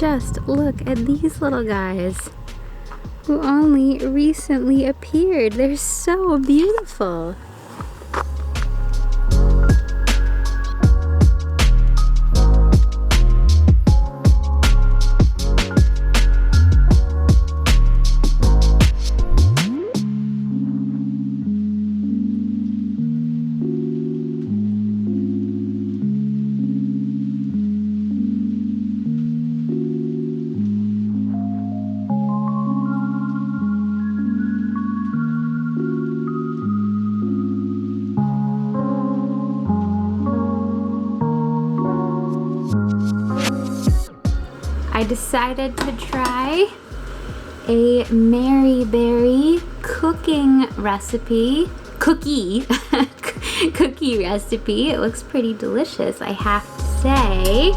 just look at these little guys who only recently appeared. They're so beautiful. I decided to try a Mary Berry cooking recipe, cookie recipe. It looks pretty delicious, I have to say.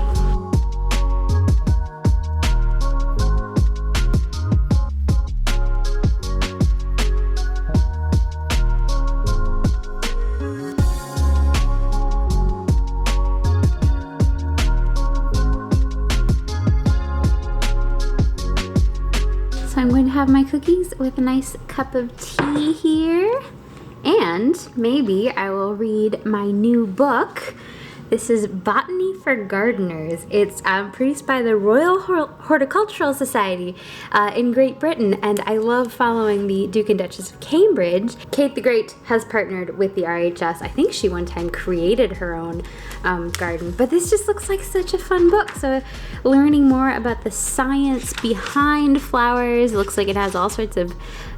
So I'm going to have my cookies with a nice cup of tea here, and maybe I will read my new book. This is Botany for Gardeners. It's produced by the Royal Horticultural Society in Great Britain, and I love following the Duke and Duchess of Cambridge. Kate the Great has partnered with the RHS. I think she one time created her own garden, but this just looks like such a fun book. So learning more about the science behind flowers. It looks like it has all sorts of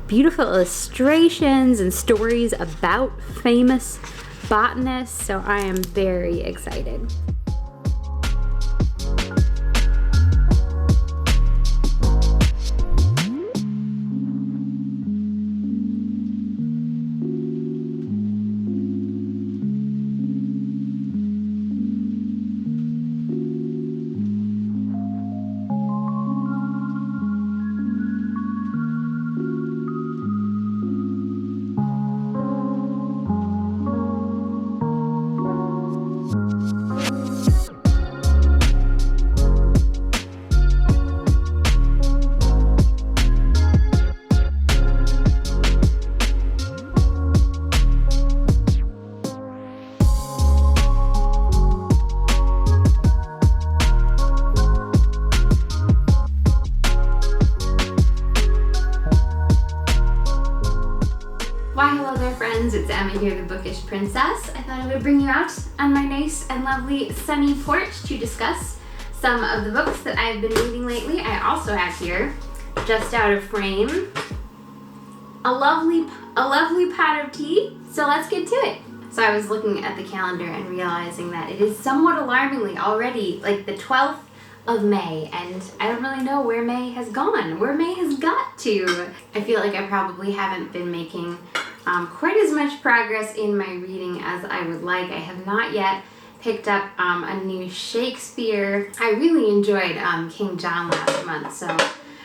beautiful illustrations and stories about famous botanists, so I am very excited. Why, hello there friends, it's Emma here, the Bookish Princess. I thought I would bring you out on my nice and lovely sunny porch to discuss some of the books that I've been reading lately. I also have here, just out of frame, a lovely pot of tea, so let's get to it. So I was looking at the calendar and realizing that it is somewhat alarmingly already like the 12th of May, and I don't really know where May has gone, where May has got to. I feel like I probably haven't been making quite as much progress in my reading as I would like. I have not yet picked up a new Shakespeare. I really enjoyed King John last month, so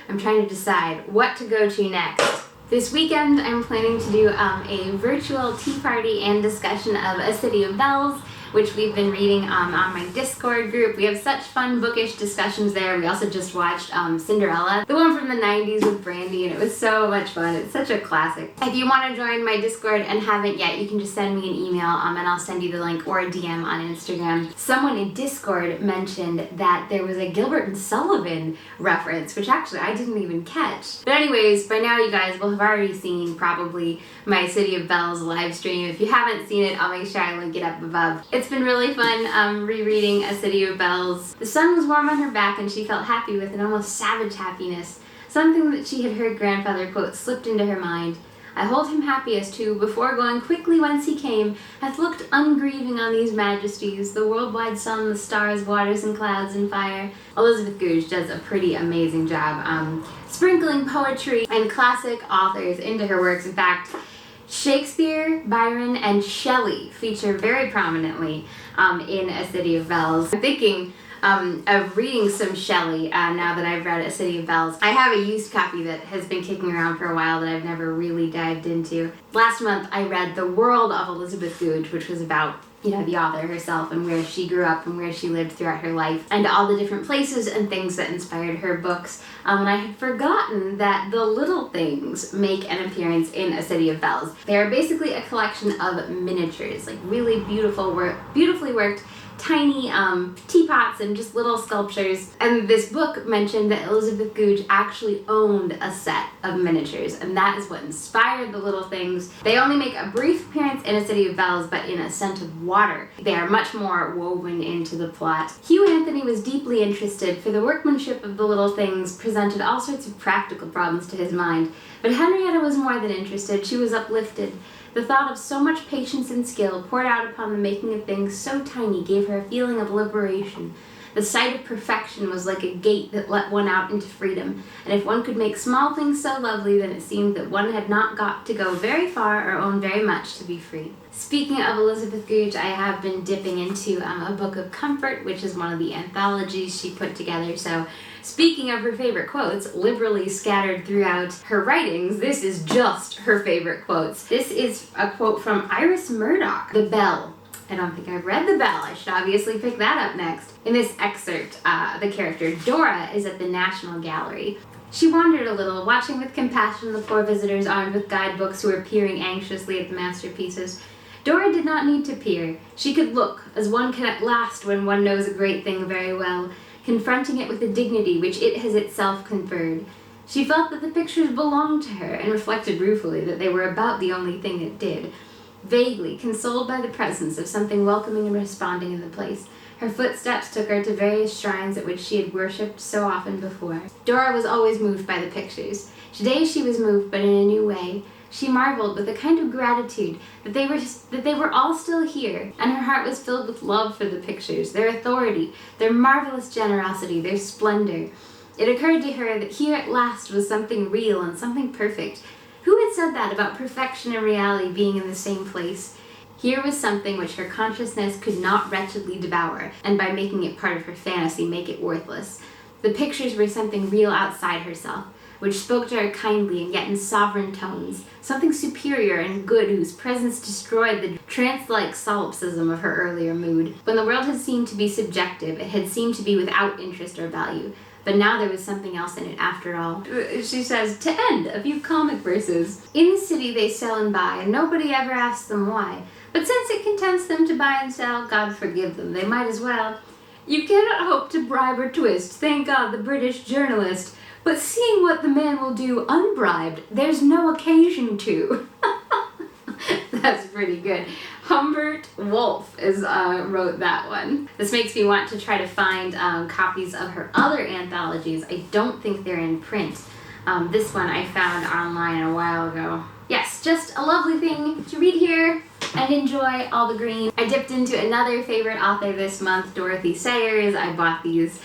I'm trying to decide what to go to next. This weekend I'm planning to do a virtual tea party and discussion of A City of Bells, which we've been reading on my Discord group. We have such fun bookish discussions there. We also just watched Cinderella, the one from the 90s with Brandy, and it was so much fun. It's such a classic. If you want to join my Discord and haven't yet, you can just send me an email and I'll send you the link, or a DM on Instagram. Someone in Discord mentioned that there was a Gilbert and Sullivan reference, which actually I didn't even catch. But anyways, by now you guys will have already seen probably my City of Bells live stream. If you haven't seen it, I'll make sure I link it up above. It's been really fun rereading A City of Bells. The sun was warm on her back and she felt happy with an almost savage happiness. Something that she had heard grandfather quote slipped into her mind. I hold him happiest who, before going quickly whence he came, hath looked ungrieving on these majesties, the world-wide sun, the stars, waters, and clouds, and fire. Elizabeth Goudge does a pretty amazing job sprinkling poetry and classic authors into her works. In fact, Shakespeare, Byron, and Shelley feature very prominently in A City of Bells. I'm thinking of reading some Shelley now that I've read A City of Bells. I have a used copy that has been kicking around for a while that I've never really dived into. Last month I read The World of Elizabeth Goudge, which was about the author herself and where she grew up and where she lived throughout her life and all the different places and things that inspired her books. And I had forgotten that The Little Things make an appearance in A City of Bells. They are basically a collection of miniatures, like really beautifully worked tiny teapots and just little sculptures. And this book mentioned that Elizabeth Goudge actually owned a set of miniatures, and that is what inspired The Little Things. They only make a brief appearance in A City of Bells, but in A Scent of Water. They are much more woven into the plot. Hugh Anthony was deeply interested, for the workmanship of The Little Things presented all sorts of practical problems to his mind. But Henrietta was more than interested. She was uplifted. The thought of so much patience and skill poured out upon the making of things so tiny gave her a feeling of liberation. The sight of perfection was like a gate that let one out into freedom, and if one could make small things so lovely, then it seemed that one had not got to go very far or own very much to be free. Speaking of Elizabeth Goudge, I have been dipping into a book of comfort, which is one of the anthologies she put together. So speaking of her favorite quotes, liberally scattered throughout her writings, this is just her favorite quotes. This is a quote from Iris Murdoch, The Bell. I don't think I've read The Bell. I should obviously pick that up next. In this excerpt, the character Dora is at the National Gallery. She wandered a little, watching with compassion the poor visitors armed with guidebooks who were peering anxiously at the masterpieces. Dora did not need to peer. She could look, as one can at last when one knows a great thing very well, confronting it with a dignity which it has itself conferred. She felt that the pictures belonged to her, and reflected ruefully that they were about the only thing it did. Vaguely, consoled by the presence of something welcoming and responding in the place, her footsteps took her to various shrines at which she had worshipped so often before. Dora was always moved by the pictures. Today she was moved, but in a new way. She marveled with a kind of gratitude that they were all still here, and her heart was filled with love for the pictures, their authority, their marvelous generosity, their splendor. It occurred to her that here at last was something real and something perfect. Who had said that about perfection and reality being in the same place? Here was something which her consciousness could not wretchedly devour, and by making it part of her fantasy, make it worthless. The pictures were something real outside herself, which spoke to her kindly and yet in sovereign tones, something superior and good whose presence destroyed the trance-like solipsism of her earlier mood. When the world had seemed to be subjective, it had seemed to be without interest or value. But now there was something else in it after all. She says, to end, a few comic verses. In the city they sell and buy, and nobody ever asks them why. But since it contents them to buy and sell, God forgive them, they might as well. You cannot hope to bribe or twist, thank God the British journalist. But seeing what the man will do unbribed, there's no occasion to. That's pretty good. Humbert Wolf wrote that one. This makes me want to try to find copies of her other anthologies. I don't think they're in print. This one I found online a while ago. Yes, just a lovely thing to read here and enjoy all the green. I dipped into another favorite author this month, Dorothy Sayers. I bought these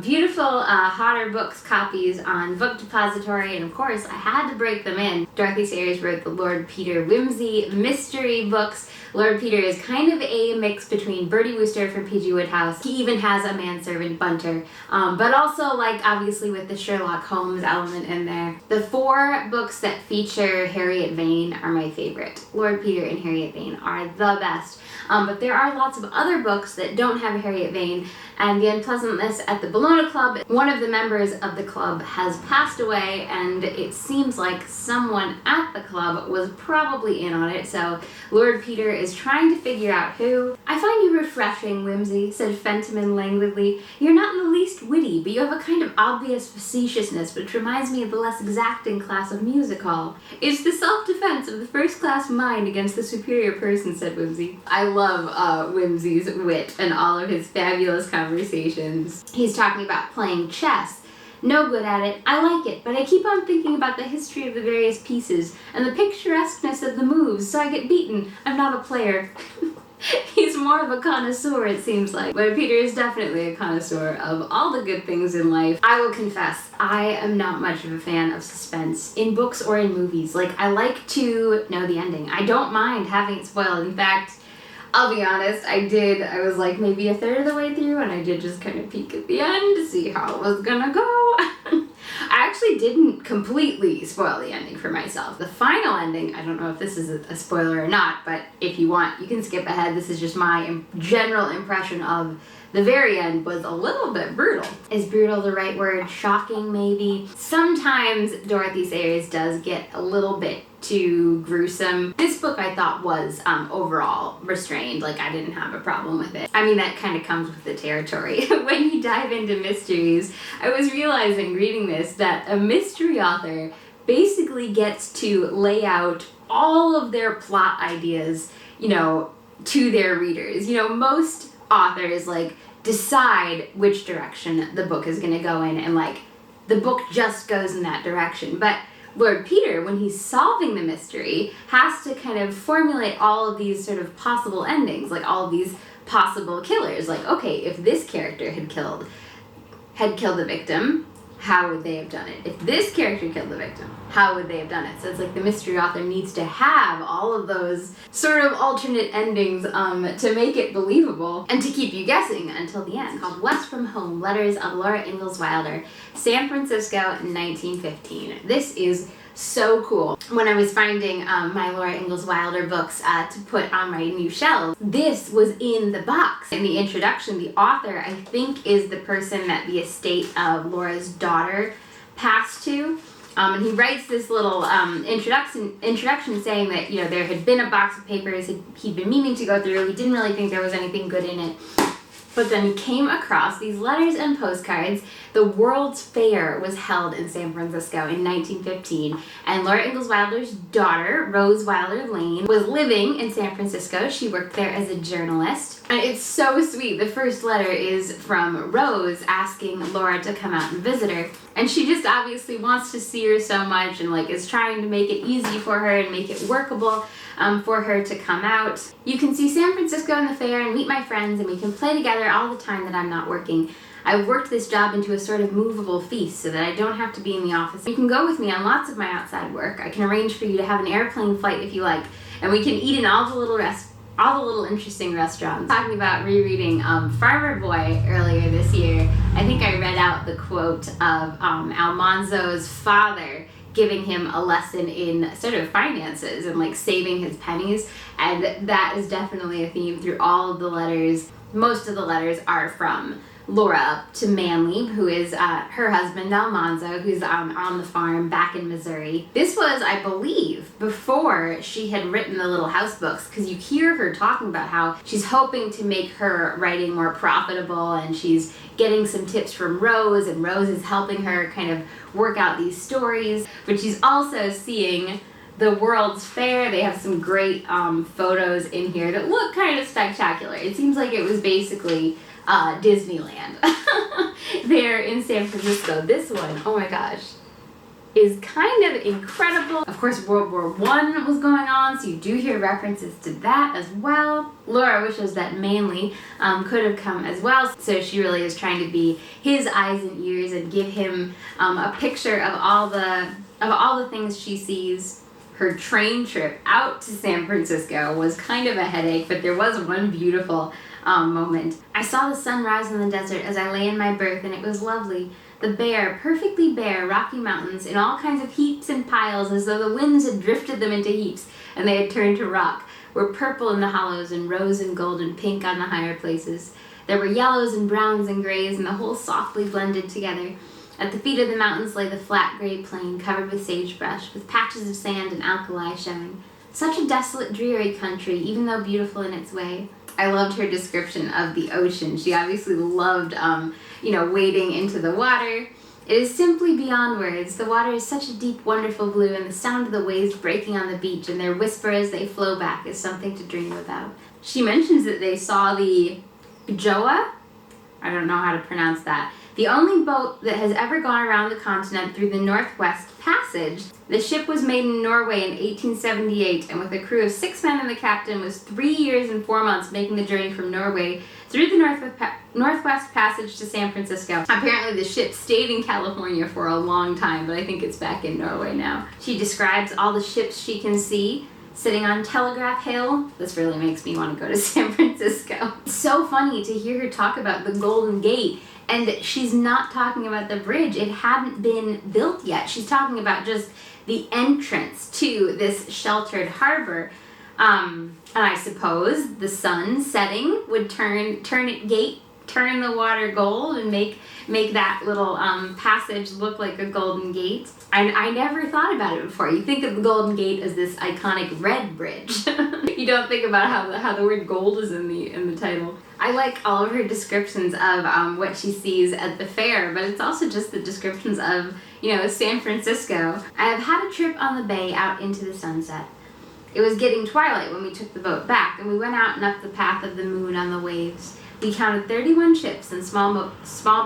beautiful Hotter Books copies on Book Depository, and of course I had to break them in. Dorothy Sayers wrote the Lord Peter Whimsy mystery books. Lord Peter is kind of a mix between Bertie Wooster from P.G. Wodehouse. He even has a manservant Bunter, but also like obviously with the Sherlock Holmes element in there. The 4 books that feature Harriet Vane are my favorite. Lord Peter and Harriet Vane are the best. But there are lots of other books that don't have Harriet Vane, and The Unpleasantness at the Bologna Club. One of the members of the club has passed away, and it seems like someone at the club was probably in on it, so Lord Peter is trying to figure out who. I find you refreshing, Whimsy, said Fentiman languidly. You're not in the least witty, but you have a kind of obvious facetiousness which reminds me of the less exacting class of music hall. It's the self-defense of the first-class mind against the superior person, said Whimsy. I love Whimsy's wit and all of his fabulous conversations. He's talking about playing chess. No good at it. I like it, but I keep on thinking about the history of the various pieces and the picturesqueness of the moves, so I get beaten. I'm not a player. He's more of a connoisseur, it seems like. But Peter is definitely a connoisseur of all the good things in life. I will confess, I am not much of a fan of suspense in books or in movies. Like, I like to know the ending. I don't mind having it spoiled. In fact, I'll be honest, I was like maybe a third of the way through, and I did just kind of peek at the end to see how it was gonna go. I actually didn't completely spoil the ending for myself. The final ending, I don't know if this is a spoiler or not, but if you want, you can skip ahead. This is just my general impression of the very end was a little bit brutal. Is brutal the right word? Shocking, maybe? Sometimes Dorothy Sayers does get a little bit too gruesome. This book I thought was overall restrained. Like, I didn't have a problem with it. I mean, that kind of comes with the territory. When you dive into mysteries, I was realizing reading this that a mystery author basically gets to lay out all of their plot ideas, you know, to their readers. You know, most authors like decide which direction the book is going to go in, and like the book just goes in that direction. But Lord Peter, when he's solving the mystery, has to kind of formulate all of these sort of possible endings, like all of these possible killers. Like, okay, if this character had killed the victim, how would they have done it? If this character killed the victim, how would they have done it? So it's like the mystery author needs to have all of those sort of alternate endings to make it believable and to keep you guessing until the end. It's called West from Home, Letters of Laura Ingalls Wilder, San Francisco, 1915. This is so cool. When I was finding my Laura Ingalls Wilder books to put on my new shelves, this was in the box. In the introduction, the author, I think, is the person that the estate of Laura's daughter passed to. And he writes this little introduction saying that, you know, there had been a box of papers he'd been meaning to go through. He didn't really think there was anything good in it. But then he came across these letters and postcards. The World's Fair was held in San Francisco in 1915, and Laura Ingalls Wilder's daughter, Rose Wilder Lane, was living in San Francisco. She worked there as a journalist. And it's so sweet. The first letter is from Rose asking Laura to come out and visit her. And she just obviously wants to see her so much and like is trying to make it easy for her and make it workable for her to come out. You can see San Francisco in the fair and meet my friends, and we can play together all the time that I'm not working. I've worked this job into a sort of movable feast so that I don't have to be in the office. You can go with me on lots of my outside work. I can arrange for you to have an airplane flight if you like, and we can eat in all the little interesting restaurants. Talking about rereading Farmer Boy earlier this year, I think I read out the quote of Almanzo's father giving him a lesson in sort of finances and like saving his pennies, and that is definitely a theme through all of the letters. Most of the letters are from Laura to Manly, who is her husband Almanzo, who's on the farm back in Missouri. This was, I believe, before she had written the Little House books, because you hear her talking about how she's hoping to make her writing more profitable, and she's getting some tips from Rose, and Rose is helping her kind of work out these stories, but she's also seeing the World's Fair. They have some great photos in here that look kind of spectacular. It seems like it was basically Disneyland there in San Francisco. This one, oh my gosh, is kind of incredible. Of course, World War I was going on, so you do hear references to that as well. Laura wishes that Manly could have come as well, so she really is trying to be his eyes and ears and give him a picture of all the things she sees. Her train trip out to San Francisco was kind of a headache, but there was one beautiful moment. I saw the sun rise in the desert as I lay in my berth, and it was lovely. The bare, perfectly bare Rocky Mountains in all kinds of heaps and piles, as though the winds had drifted them into heaps and they had turned to rock, were purple in the hollows and rose and gold and pink on the higher places. There were yellows and browns and grays, and the whole softly blended together. At the feet of the mountains lay the flat gray plain covered with sagebrush, with patches of sand and alkali showing. Such a desolate, dreary country, even though beautiful in its way. I loved her description of the ocean. She obviously loved, wading into the water. It is simply beyond words. The water is such a deep, wonderful blue, and the sound of the waves breaking on the beach and their whisper as they flow back is something to dream about. She mentions that they saw the Joa. I don't know how to pronounce that. The only boat that has ever gone around the continent through the Northwest Passage. The ship was made in Norway in 1878, and with a crew of 6 men and the captain, was 3 years and 4 months making the journey from Norway through the Northwest Passage to San Francisco. Apparently the ship stayed in California for a long time, but I think it's back in Norway now. She describes all the ships she can see. sitting on Telegraph Hill. This really makes me want to go to San Francisco. It's so funny to hear her talk about the Golden Gate, and she's not talking about the bridge. It hadn't been built yet. She's talking about just the entrance to this sheltered harbor. And I suppose the sun setting would turn the water gold and make that little passage look like a golden gate. I never thought about it before. You think of the Golden Gate as this iconic red bridge. You don't think about how the word gold is in the title. I like all of her descriptions of what she sees at the fair, but it's also just the descriptions of, San Francisco. I have had a trip on the bay out into the sunset. It was getting twilight when we took the boat back, and we went out and up the path of the moon on the waves. We counted 31 ships and small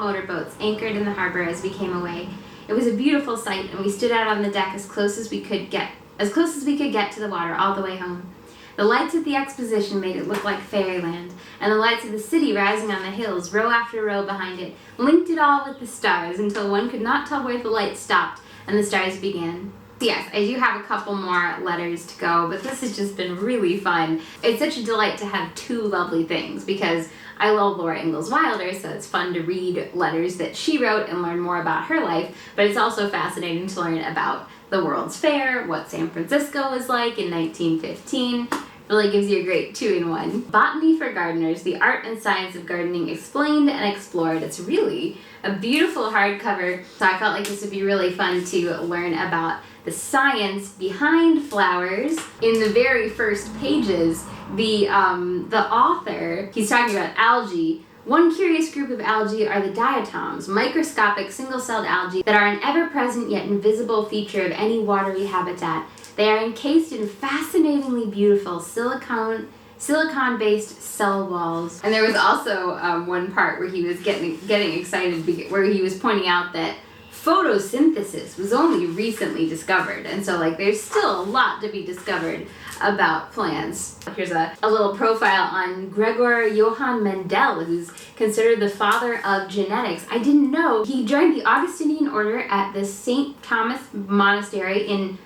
motorboats anchored in the harbor as we came away. It was a beautiful sight, and we stood out on the deck as close as we could get to the water all the way home. The lights at the exposition made it look like fairyland, and the lights of the city rising on the hills, row after row behind it, linked it all with the stars until one could not tell where the lights stopped and the stars began. Yes, I do have a couple more letters to go, but this has just been really fun. It's such a delight to have two lovely things because I love Laura Ingalls Wilder, so it's fun to read letters that she wrote and learn more about her life, but it's also fascinating to learn about the World's Fair, what San Francisco was like in 1915. Really gives you a great two-in-one. Botany for Gardeners, the art and science of gardening explained and explored. It's really a beautiful hardcover, so I felt like this would be really fun to learn about the science behind flowers. In the very first pages, the author, he's talking about algae. One curious group of algae are the diatoms, microscopic single-celled algae that are an ever-present yet invisible feature of any watery habitat. They are encased in fascinatingly beautiful silicon-based cell walls. And there was also one part where he was getting excited, where he was pointing out that photosynthesis was only recently discovered, and so there's still a lot to be discovered about plants. Here's a little profile on Gregor Johann Mendel, who's considered the father of genetics. I didn't know he joined the Augustinian order at the St. Thomas Monastery in,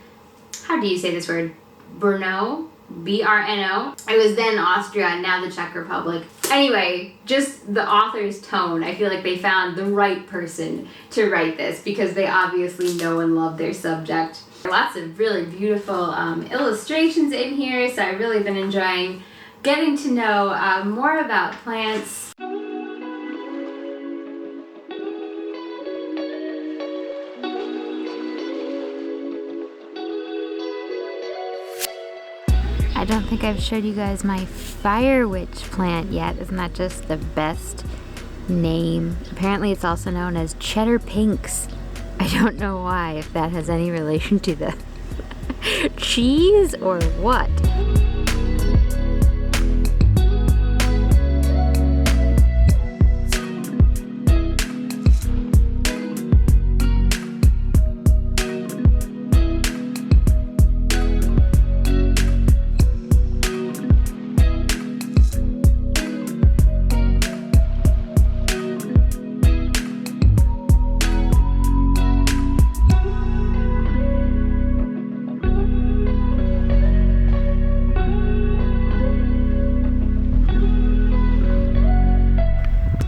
how do you say this word, Brno? B-R-N-O. It was then Austria, now the Czech Republic. Anyway, just the author's tone. I feel like they found the right person to write this because they obviously know and love their subject. Lots of really beautiful illustrations in here, so I've really been enjoying getting to know more about plants. I don't think I've showed you guys my fire witch plant yet. Isn't that just the best name? Apparently it's also known as cheddar pinks. I don't know why, if that has any relation to the cheese or what.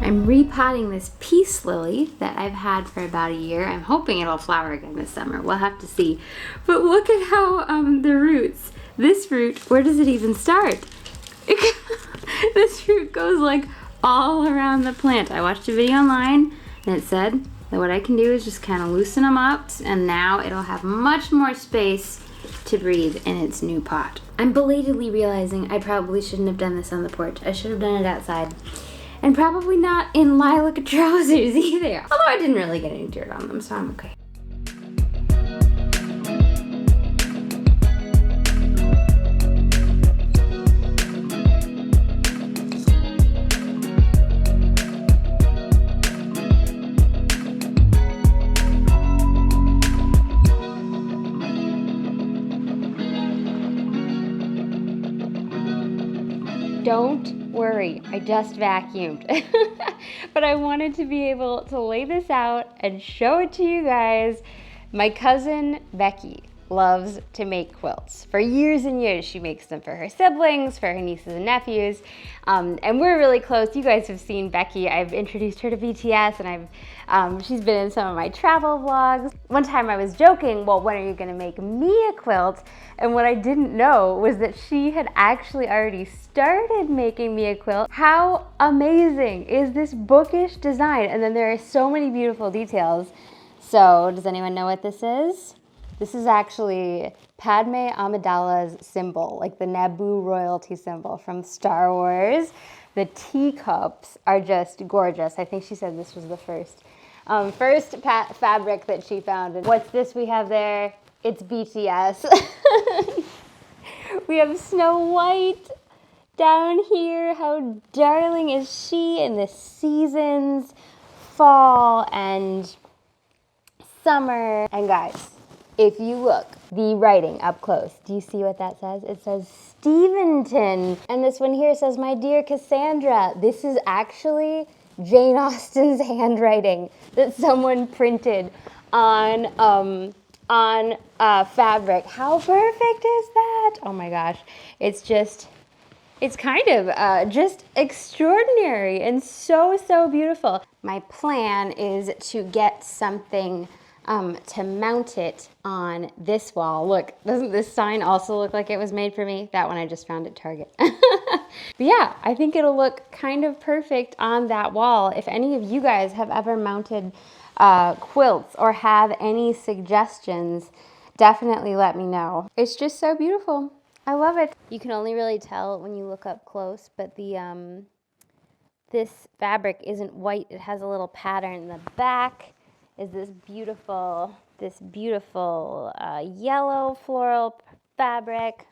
I'm repotting this peace lily that I've had for about a year. I'm hoping it'll flower again this summer. We'll have to see. But look at how the roots, this root, where does it even start? This root goes all around the plant. I watched a video online and it said that what I can do is just kind of loosen them up, and now it'll have much more space to breathe in its new pot. I'm belatedly realizing I probably shouldn't have done this on the porch. I should have done it outside. And probably not in lilac trousers either. Although I didn't really get any dirt on them, so I'm okay. Don't worry, I just vacuumed. But I wanted to be able to lay this out and show it to you guys. My cousin Becky loves to make quilts. For years and years, she makes them for her siblings, for her nieces and nephews, and we're really close. You guys have seen Becky. I've introduced her to BTS, and she's been in some of my travel vlogs. One time I was joking, well, when are you gonna make me a quilt? And what I didn't know was that she had actually already started making me a quilt. How amazing is this bookish design? And then there are so many beautiful details. So does anyone know what this is? This is actually Padme Amidala's symbol, like the Naboo royalty symbol from Star Wars. The teacups are just gorgeous. I think she said this was the first fabric that she found. And what's this we have there? It's BTS. We have Snow White down here. How darling is she in the seasons, fall and summer. And guys, if you look, the writing up close, do you see what that says? It says Steventon. And this one here says, my dear Cassandra. This is actually Jane Austen's handwriting that someone printed on fabric. How perfect is that? Oh my gosh. It's kind of just extraordinary and so, so beautiful. My plan is to get something to mount it on this wall. Look, doesn't this sign also look like it was made for me? That one I just found at Target. But yeah, I think it'll look kind of perfect on that wall. If any of you guys have ever mounted quilts or have any suggestions, definitely let me know. It's just so beautiful. I love it. You can only really tell when you look up close, but the this fabric isn't white. It has a little pattern in the back. Is this beautiful yellow floral fabric.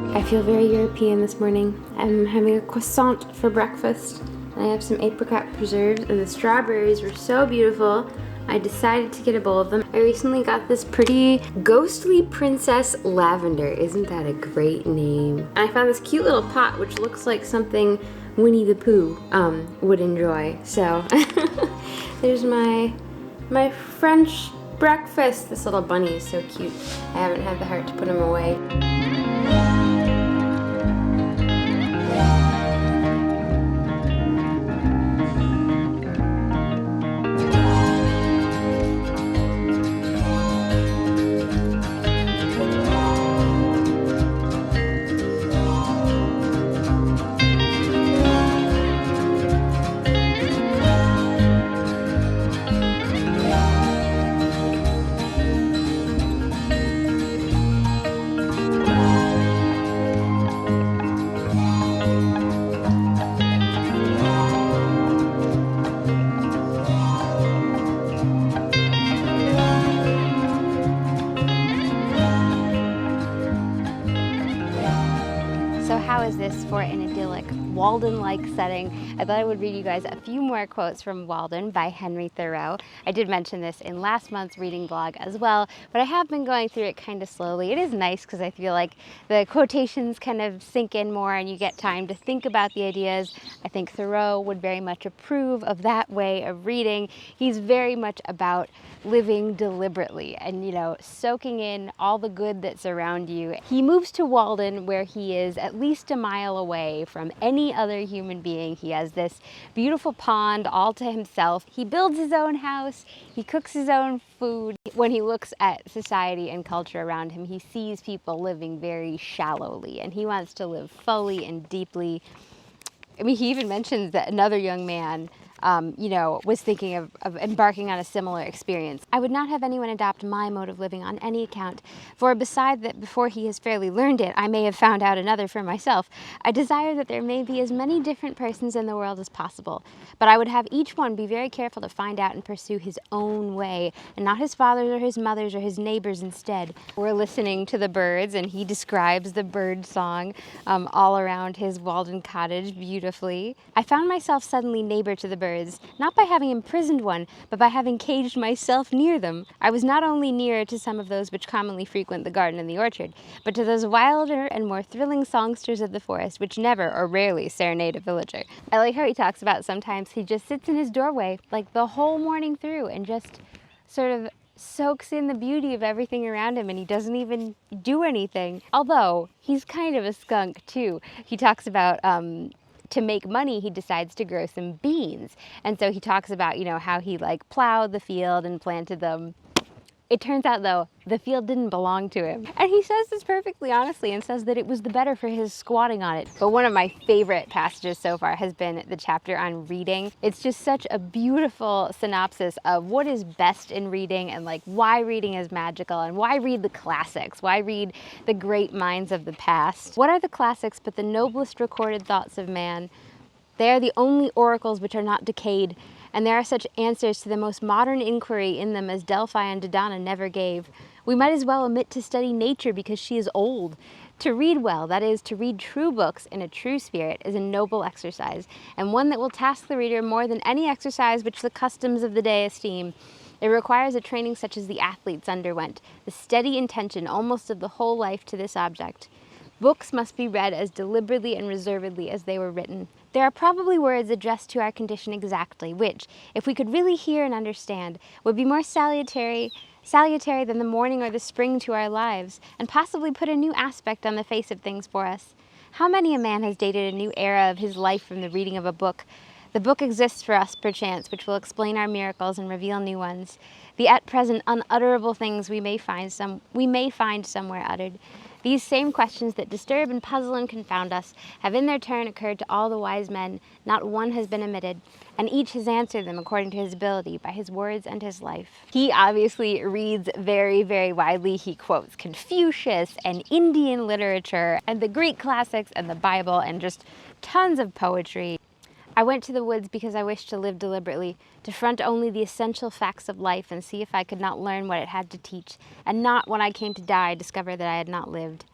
I feel very European this morning. I'm having a croissant for breakfast. I have some apricot preserves, and the strawberries were so beautiful, I decided to get a bowl of them. I recently got this pretty ghostly princess lavender. Isn't that a great name? And I found this cute little pot, which looks like something Winnie the Pooh would enjoy. So there's my French breakfast. This little bunny is so cute. I haven't had the heart to put him away. How is this for an idyllic Walden-like setting? I thought I would read you guys a few more quotes from Walden by Henry Thoreau. I did mention this in last month's reading vlog as well, but I have been going through it kind of slowly. It is nice because I feel like the quotations kind of sink in more and you get time to think about the ideas. I think Thoreau would very much approve of that way of reading. He's very much about living deliberately and, you know, soaking in all the good that's around you. He moves to Walden where he is at least a mile away from any other human being. He has this beautiful pond all to himself. He builds his own house. He cooks his own food. When he looks at society and culture around him, he sees people living very shallowly and he wants to live fully and deeply. I mean, he even mentions that another young man was thinking of embarking on a similar experience. I would not have anyone adopt my mode of living on any account, for beside that before he has fairly learned it, I may have found out another for myself. I desire that there may be as many different persons in the world as possible, but I would have each one be very careful to find out and pursue his own way, and not his father's or his mother's or his neighbor's instead. We're listening to the birds, and he describes the bird song all around his Walden cottage beautifully. I found myself suddenly neighbor to the birds, not by having imprisoned one, but by having caged myself near them. I was not only nearer to some of those which commonly frequent the garden and the orchard, but to those wilder and more thrilling songsters of the forest, which never or rarely serenade a villager. I like how he talks about sometimes he just sits in his doorway like the whole morning through and just sort of soaks in the beauty of everything around him, and he doesn't even do anything. Although he's kind of a skunk too. He talks about to make money, he decides to grow some beans. And so he talks about, how he plowed the field and planted them. It turns out, though, the field didn't belong to him. And he says this perfectly honestly and says that it was the better for his squatting on it. But one of my favorite passages so far has been the chapter on reading. It's just such a beautiful synopsis of what is best in reading and why reading is magical and why read the classics, why read the great minds of the past. What are the classics but the noblest recorded thoughts of man? They are the only oracles which are not decayed, and there are such answers to the most modern inquiry in them as Delphi and Dodona never gave. We might as well omit to study nature because she is old. To read well, that is, to read true books in a true spirit, is a noble exercise, and one that will task the reader more than any exercise which the customs of the day esteem. It requires a training such as the athletes underwent, the steady intention almost of the whole life to this object. Books must be read as deliberately and reservedly as they were written. There are probably words addressed to our condition exactly, which, if we could really hear and understand, would be more salutary than the morning or the spring to our lives, and possibly put a new aspect on the face of things for us. How many a man has dated a new era of his life from the reading of a book? The book exists for us, perchance, which will explain our miracles and reveal new ones. The at present unutterable things we may find somewhere uttered. These same questions that disturb and puzzle and confound us have in their turn occurred to all the wise men. Not one has been omitted, and each has answered them according to his ability by his words and his life. He obviously reads very, very widely. He quotes Confucius and Indian literature and the Greek classics and the Bible and just tons of poetry. I went to the woods because I wished to live deliberately, to front only the essential facts of life and see if I could not learn what it had to teach, and not, when I came to die, discover that I had not lived.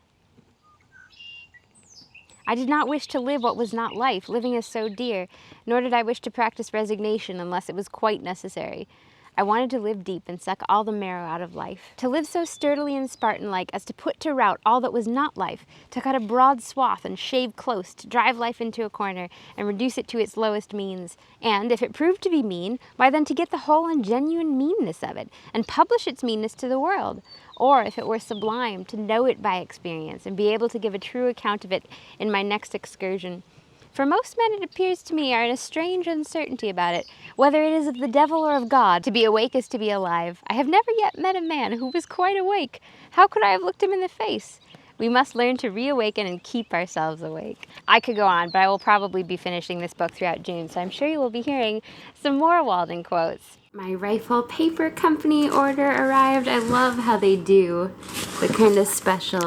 I did not wish to live what was not life, living is so dear, nor did I wish to practice resignation unless it was quite necessary. I wanted to live deep and suck all the marrow out of life. To live so sturdily and Spartan-like as to put to rout all that was not life, to cut a broad swath and shave close, to drive life into a corner and reduce it to its lowest means. And, if it proved to be mean, why then to get the whole and genuine meanness of it, and publish its meanness to the world. Or, if it were sublime, to know it by experience, and be able to give a true account of it in my next excursion. For most men, it appears to me, are in a strange uncertainty about it, whether it is of the devil or of God. To be awake is to be alive. I have never yet met a man who was quite awake. How could I have looked him in the face? We must learn to reawaken and keep ourselves awake. I could go on, but I will probably be finishing this book throughout June, so I'm sure you will be hearing some more Walden quotes. My Rifle Paper Company order arrived. I love how they do the kind of special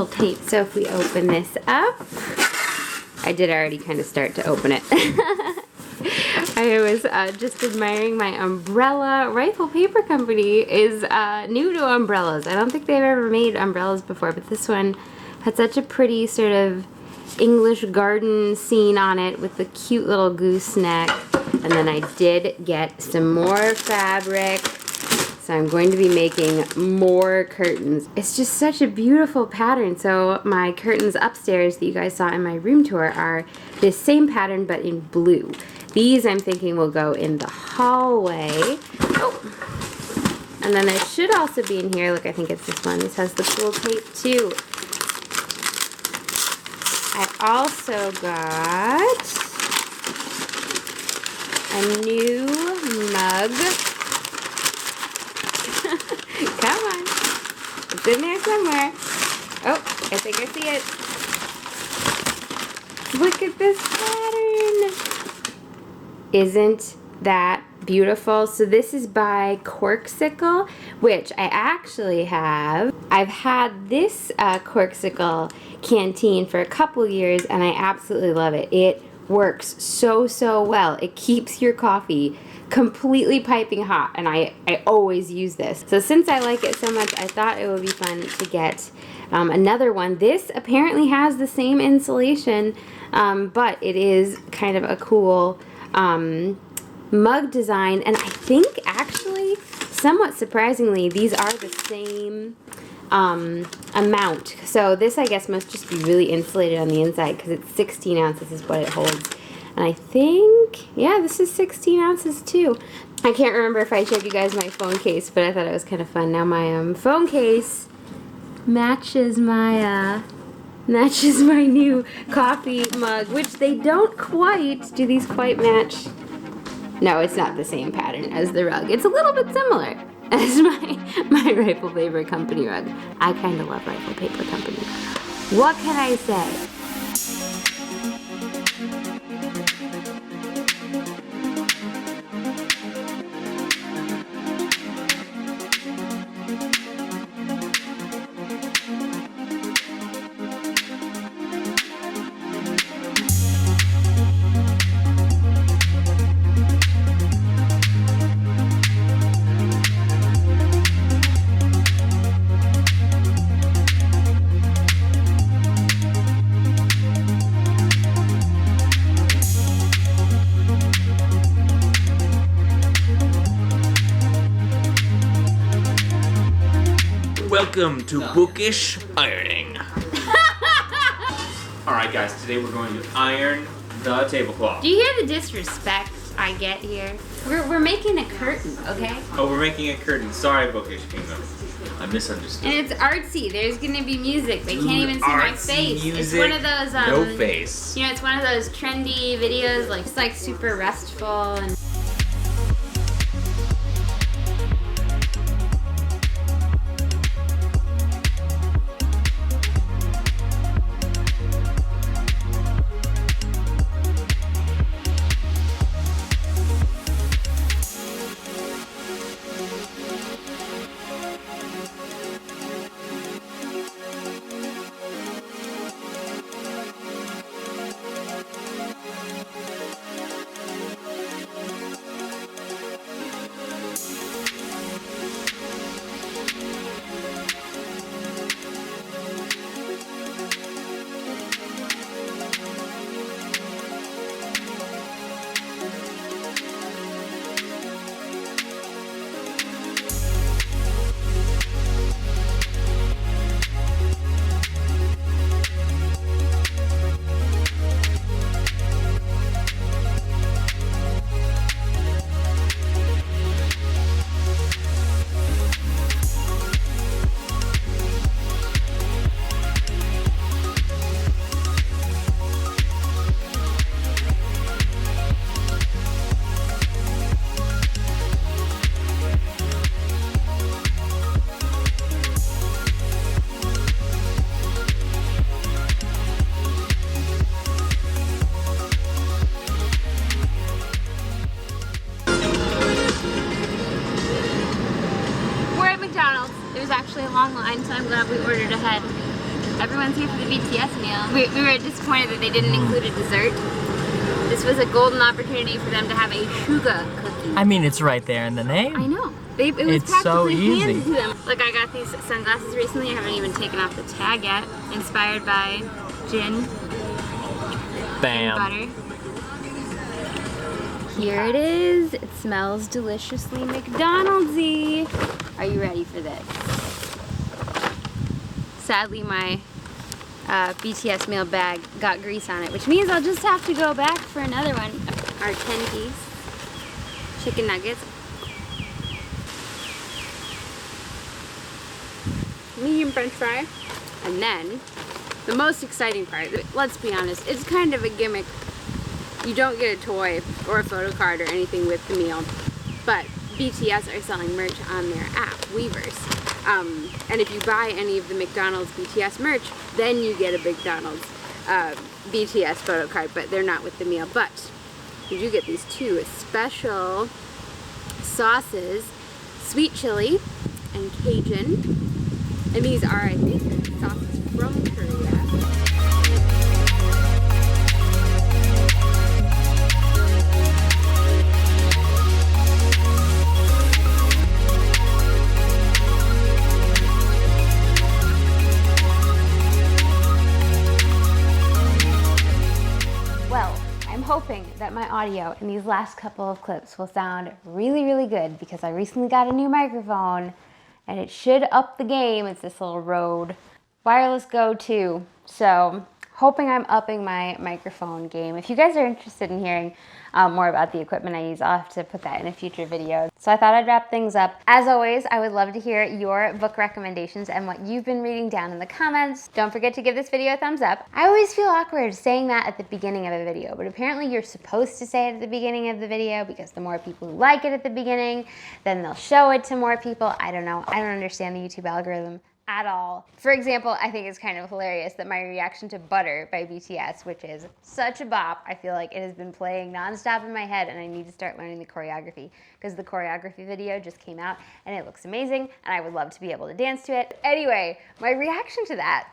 tape. So if we open this up, I did already kind of start to open it. I was just admiring my umbrella. Rifle Paper Company is new to umbrellas. I don't think they've ever made umbrellas before, but this one had such a pretty sort of English garden scene on it with the cute little gooseneck. And then I did get some more fabric. So I'm going to be making more curtains. It's just such a beautiful pattern. So my curtains upstairs that you guys saw in my room tour are this same pattern but in blue. These I'm thinking will go in the hallway. Oh, and then there should also be in here, look, I think it's this one. This has the cool tape too. I also got a new mug. Come on. It's in there somewhere. Oh, I think I see it. Look at this pattern. Isn't that beautiful? So this is by Corksicle, which I actually have. I've had this Corksicle canteen for a couple years and I absolutely love it. It works so well. It keeps your coffee completely piping hot, and I always use this. So since I like it so much, I thought it would be fun to get another one. This apparently has the same insulation, but it is kind of a cool mug design, and I think actually, somewhat surprisingly, these are the same amount. So this, I guess, must just be really insulated on the inside because it's 16 ounces is what it holds. And I think, yeah, this is 16 ounces too. I can't remember if I showed you guys my phone case, but I thought it was kind of fun. Now my phone case matches my new coffee mug, which they don't quite. Do these quite match? No, it's not the same pattern as the rug. It's a little bit similar as my Rifle Paper Company rug. I kind of love Rifle Paper Company. What can I say? Welcome to Bookish Ironing. Alright guys, today we're going to iron the tablecloth. Do you hear the disrespect I get here? We're making a curtain, okay? Oh, we're making a curtain. Sorry, Bookish Kingdom. I misunderstood. And it's artsy. There's gonna be music. They can't even see my face. Music, it's one of those no face. You know, it's one of those trendy videos, like it's like super restful and McDonald's. There's actually a long line, so I'm glad we ordered ahead. Everyone's here for the BTS meal. We were disappointed that they didn't include a dessert. This was a golden opportunity for them to have a sugar cookie. I mean, it's right there in the name. I know. It was It's so practically easy. handed to them. Look, I got these sunglasses recently. I haven't even taken off the tag yet. Inspired by gin Bam. and butter. Here it is. It smells deliciously McDonald's-y. Are you ready for this? Sadly, my BTS meal bag got grease on it, which means I'll just have to go back for another one. Our 10-piece chicken nuggets. Medium french fry. And then, the most exciting part, let's be honest, it's kind of a gimmick. You don't get a toy or a photo card or anything with the meal, but BTS are selling merch on their app, Weavers. And if you buy any of the McDonald's BTS merch, then you get a McDonald's BTS photo card, but they're not with the meal. But you do get these two special sauces, sweet chili and Cajun. And these are, I think, sauces from Korea. Well, I'm hoping that my audio in these last couple of clips will sound really, really good because I recently got a new microphone and it should up the game. It's this little Rode Wireless Go 2. So hoping I'm upping my microphone game. If you guys are interested in hearing more about the equipment I use, I'll have to put that in a future video. So I thought I'd wrap things up. As always, I would love to hear your book recommendations and what you've been reading down in the comments. Don't forget to give this video a thumbs up. I always feel awkward saying that at the beginning of a video, but apparently you're supposed to say it at the beginning of the video because the more people who like it at the beginning, then they'll show it to more people. I don't know. I don't understand the YouTube algorithm at all. For example, I think it's kind of hilarious that my reaction to Butter by BTS, which is such a bop, I feel like it has been playing nonstop in my head and I need to start learning the choreography because the choreography video just came out and it looks amazing and I would love to be able to dance to it. Anyway, my reaction to that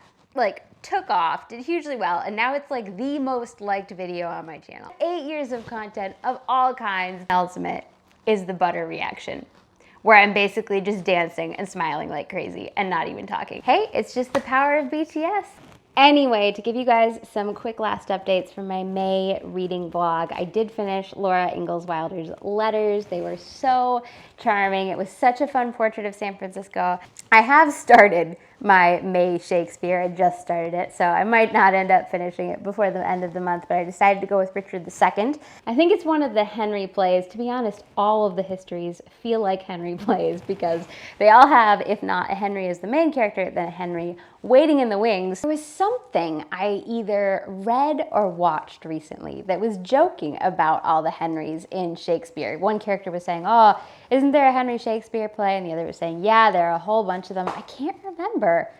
took off, did hugely well, and now it's like the most liked video on my channel. 8 years of content of all kinds. Ultimate is the Butter reaction, where I'm basically just dancing and smiling like crazy and not even talking. Hey, it's just the power of BTS. Anyway, to give you guys some quick last updates from my May reading vlog, I did finish Laura Ingalls Wilder's Letters. They were so charming. It was such a fun portrait of San Francisco. I have started my May Shakespeare. I just started it, so I might not end up finishing it before the end of the month, but I decided to go with Richard II. I think it's one of the Henry plays. To be honest, all of the histories feel like Henry plays because they all have, if not a Henry as the main character, then a Henry waiting in the wings. There was something I either read or watched recently that was joking about all the Henrys in Shakespeare. One character was saying, oh, isn't there a Henry Shakespeare play? And the other was saying, yeah, there are a whole bunch of them. I can't remember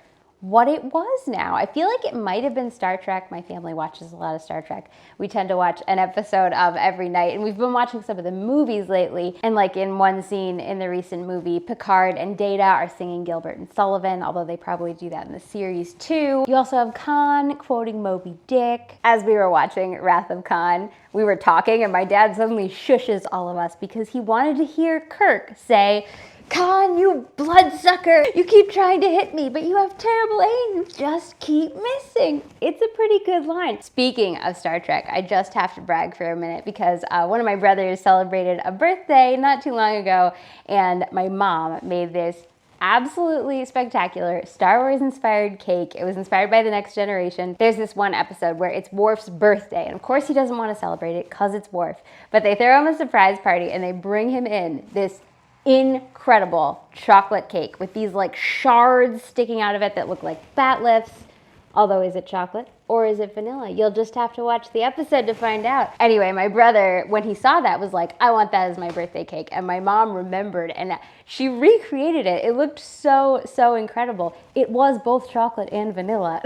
what it was now. I feel like it might have been Star Trek. My family watches a lot of Star Trek. We tend to watch an episode of every night, and we've been watching some of the movies lately. And like in one scene in the recent movie, Picard and Data are singing Gilbert and Sullivan, although they probably do that in the series too. You also have Khan quoting Moby Dick. As we were watching Wrath of Khan, we were talking and my dad suddenly shushes all of us because he wanted to hear Kirk say, Khan, you bloodsucker! You keep trying to hit me, but you have terrible aim. You just keep missing. It's a pretty good line. Speaking of Star Trek, I just have to brag for a minute because one of my brothers celebrated a birthday not too long ago, and my mom made this absolutely spectacular Star Wars inspired cake. It was inspired by The Next Generation. There's this one episode where it's Worf's birthday, and of course he doesn't want to celebrate it because it's Worf, but they throw him a surprise party and they bring him in this incredible chocolate cake with these like shards sticking out of it that look like bat lifts. Although, is it chocolate or is it vanilla? You'll just have to watch the episode to find out. Anyway, my brother, when he saw that, was like, I want that as my birthday cake. And my mom remembered and she recreated it. It looked so, so incredible. It was both chocolate and vanilla.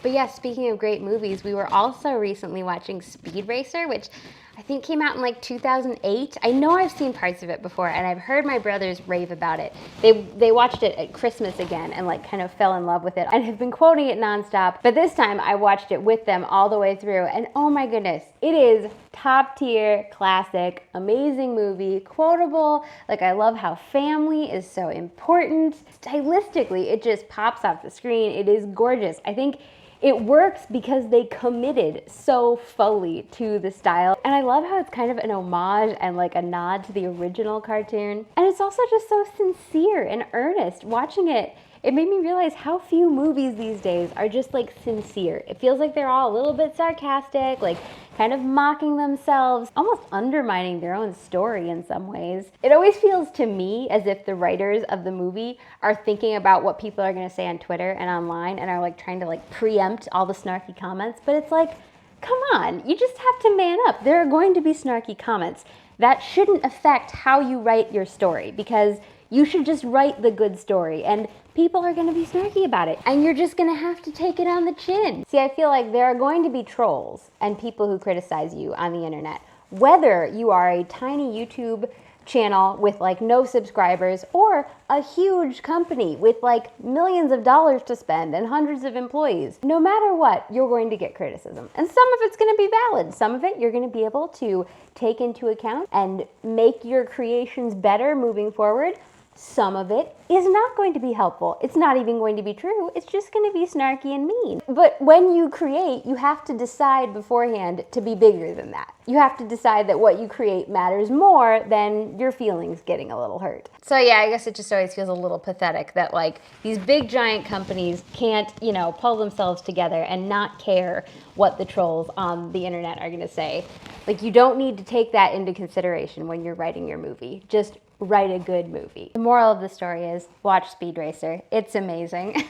But yeah, speaking of great movies, we were also recently watching Speed Racer, which I think came out in like 2008. I know I've seen parts of it before and I've heard my brothers rave about it. They watched it at Christmas again and like kind of fell in love with it and have been quoting it nonstop. But this time I watched it with them all the way through and oh my goodness, it is top tier, classic, amazing movie, quotable. Like I love how family is so important. Stylistically, it just pops off the screen. It is gorgeous. I think it works because they committed so fully to the style. And I love how it's kind of an homage and like a nod to the original cartoon. And it's also just so sincere and earnest. Watching it, it made me realize how few movies these days are just like sincere. It feels like they're all a little bit sarcastic, like kind of mocking themselves, almost undermining their own story in some ways. It always feels to me as if the writers of the movie are thinking about what people are gonna say on Twitter and online and are like trying to like preempt all the snarky comments, but it's like, come on, you just have to man up. There are going to be snarky comments. That shouldn't affect how you write your story because You should just write the good story, and people are gonna be snarky about it, and you're just gonna have to take it on the chin. See, I feel like there are going to be trolls and people who criticize you on the internet, whether you are a tiny YouTube channel with like no subscribers or a huge company with like millions of dollars to spend and hundreds of employees. No matter what, you're going to get criticism. And some of it's going to be valid. Some of it you're going to be able to take into account and make your creations better moving forward. Some of it is not going to be helpful. It's not even going to be true. It's just going to be snarky and mean. But when you create, you have to decide beforehand to be bigger than that. You have to decide that what you create matters more than your feelings getting a little hurt. So yeah, I guess it just always feels a little pathetic that like these big giant companies can't, you know, pull themselves together and not care what the trolls on the internet are going to say. Like, you don't need to take that into consideration when you're writing your movie. Just write a good movie. The moral of the story is watch Speed Racer. It's amazing.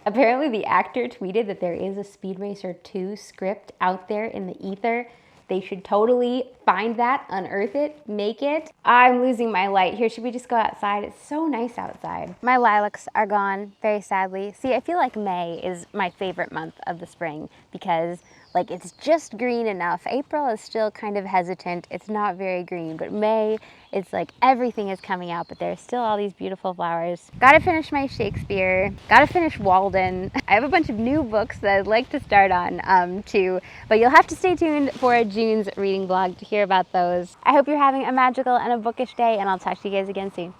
Apparently the actor tweeted that there is a Speed Racer 2 script out there in the ether. They should totally find that, unearth it, make it. I'm losing my light here. Should we just go outside? It's so nice outside. My lilacs are gone, very sadly. See, I feel like May is my favorite month of the spring because like it's just green enough. April is still kind of hesitant. It's not very green, but May, it's like everything is coming out, but there's still all these beautiful flowers. Gotta finish my Shakespeare. Gotta finish Walden. I have a bunch of new books that I'd like to start on too, but you'll have to stay tuned for June's reading blog to hear about those. I hope you're having a magical and a bookish day, and I'll talk to you guys again soon.